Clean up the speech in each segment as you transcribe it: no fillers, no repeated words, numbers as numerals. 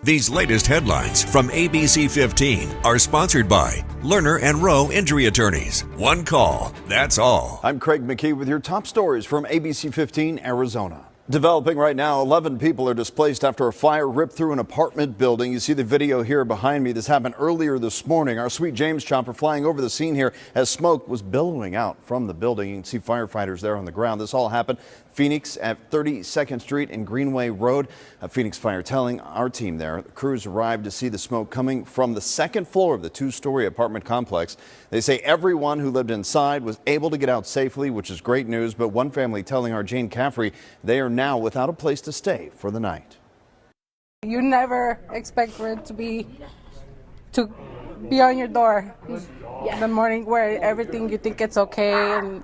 These latest headlines from ABC15 are sponsored by Lerner and Rowe Injury Attorneys. One call, that's all. I'm Craig McKee with your top stories from ABC15 Arizona. Developing right now, 11 people are displaced after a fire ripped through an apartment building. You see the video here behind me. This happened earlier this morning. Our Sweet James chopper flying over the scene here as smoke was billowing out from the building. You can see firefighters there on the ground. This all happened Phoenix at 32nd Street and Greenway Road. A Phoenix fire telling our team there. The crews arrived to see the smoke coming from the second floor of the two-story apartment complex. They say everyone who lived inside was able to get out safely, which is great news. But one family telling our Jane Caffrey they are now without a place to stay for the night. You never expect for it to be on your door in the morning where everything you think it's okay and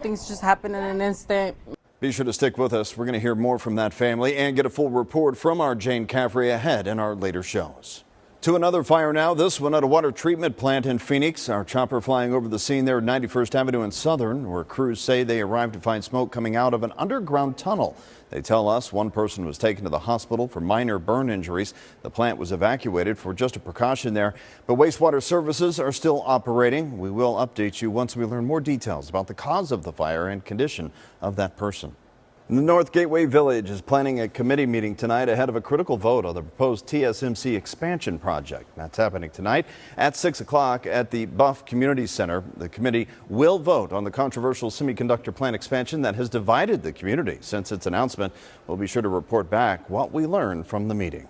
things just happen in an instant. Be sure to stick with us. We're going to hear more from that family and get a full report from our Jane Caffrey ahead in our later shows. To another fire now, this one at a water treatment plant in Phoenix. Our chopper flying over the scene there at 91st Avenue and Southern, where crews say they arrived to find smoke coming out of an underground tunnel. They tell us one person was taken to the hospital for minor burn injuries. The plant was evacuated for just a precaution there, but wastewater services are still operating. We will update you once we learn more details about the cause of the fire and condition of that person. The North Gateway Village is planning a committee meeting tonight ahead of a critical vote on the proposed TSMC expansion project. That's happening tonight at 6 o'clock at the Buff Community Center. The committee will vote on the controversial semiconductor plant expansion that has divided the community since its announcement. We'll be sure to report back what we learn from the meeting.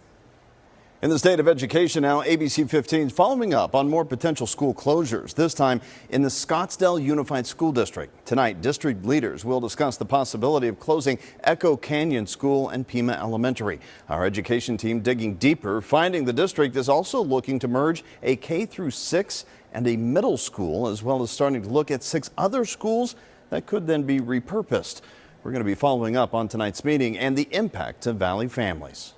In the state of education now, ABC15 is following up on more potential school closures, this time in the Scottsdale Unified School District. Tonight, district leaders will discuss the possibility of closing Echo Canyon School and Pima Elementary. Our education team digging deeper, finding the district is also looking to merge a K-6 and a middle school, as well as starting to look at 6 other schools that could then be repurposed. We're going to be following up on tonight's meeting and the impact to Valley families.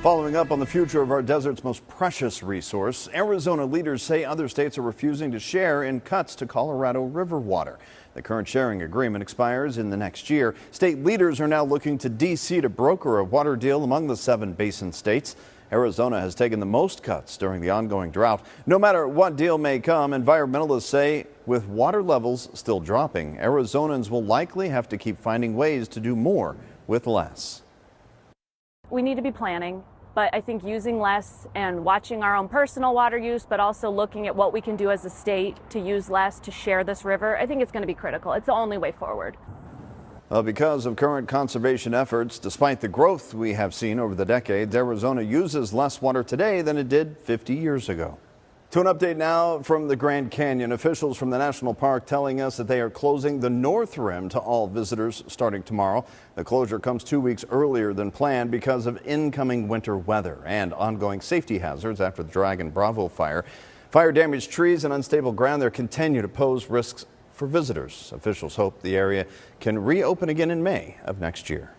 Following up on the future of our desert's most precious resource, Arizona leaders say other states are refusing to share in cuts to Colorado River water. The current sharing agreement expires in the next year. State leaders are now looking to D.C. to broker a water deal among the 7 basin states. Arizona has taken the most cuts during the ongoing drought. No matter what deal may come, environmentalists say with water levels still dropping, Arizonans will likely have to keep finding ways to do more with less. We need to be planning, but I think using less and watching our own personal water use, but also looking at what we can do as a state to use less to share this river, I think it's going to be critical. It's the only way forward. Well, because of current conservation efforts, despite the growth we have seen over the decades, Arizona uses less water today than it did 50 years ago. To an update now from the Grand Canyon. Officials from the national park telling us that they are closing the north rim to all visitors starting tomorrow. The closure comes 2 weeks earlier than planned because of incoming winter weather and ongoing safety hazards after the Dragon Bravo fire. Fire damaged trees and unstable ground there continue to pose risks for visitors. Officials hope the area can reopen again in May of next year.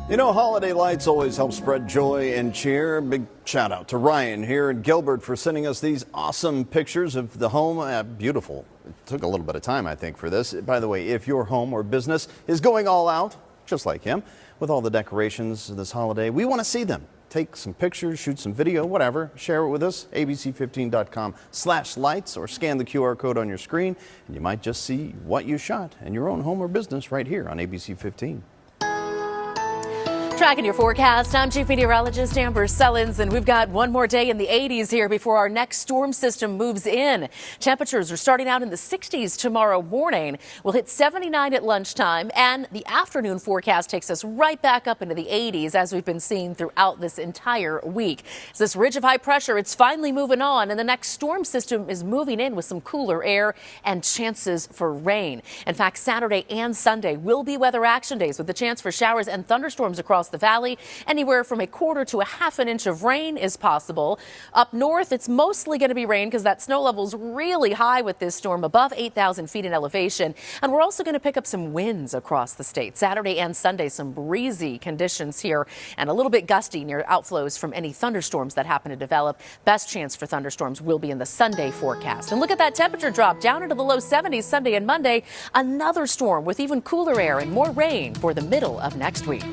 You know, holiday lights always help spread joy and cheer. Big shout out to Ryan here in Gilbert for sending us these awesome pictures of the home. Beautiful. It took a little bit of time, I think, for this. By the way, if your home or business is going all out, just like him, with all the decorations this holiday, we want to see them. Take some pictures, shoot some video, whatever. Share it with us, abc15.com/lights, or scan the QR code on your screen, and you might just see what you shot in your own home or business right here on ABC15. Tracking your forecast, I'm Chief Meteorologist Amber Sellens, and we've got one more day in the 80s here before our next storm system moves in. Temperatures are starting out in the 60s tomorrow morning. We'll hit 79 at lunchtime, and the afternoon forecast takes us right back up into the 80s as we've been seeing throughout this entire week. As this ridge of high pressure, it's finally moving on, and the next storm system is moving in with some cooler air and chances for rain. In fact, Saturday and Sunday will be weather action days with the chance for showers and thunderstorms across the valley. Anywhere from a quarter to a half an inch of rain is possible. Up north, it's mostly going to be rain because that snow level is really high with this storm, above 8,000 feet in elevation. And we're also going to pick up some winds across the state. Saturday and Sunday, some breezy conditions here and a little bit gusty near outflows from any thunderstorms that happen to develop. Best chance for thunderstorms will be in the Sunday forecast. And look at that temperature drop down into the low 70s Sunday and Monday. Another storm with even cooler air and more rain for the middle of next week.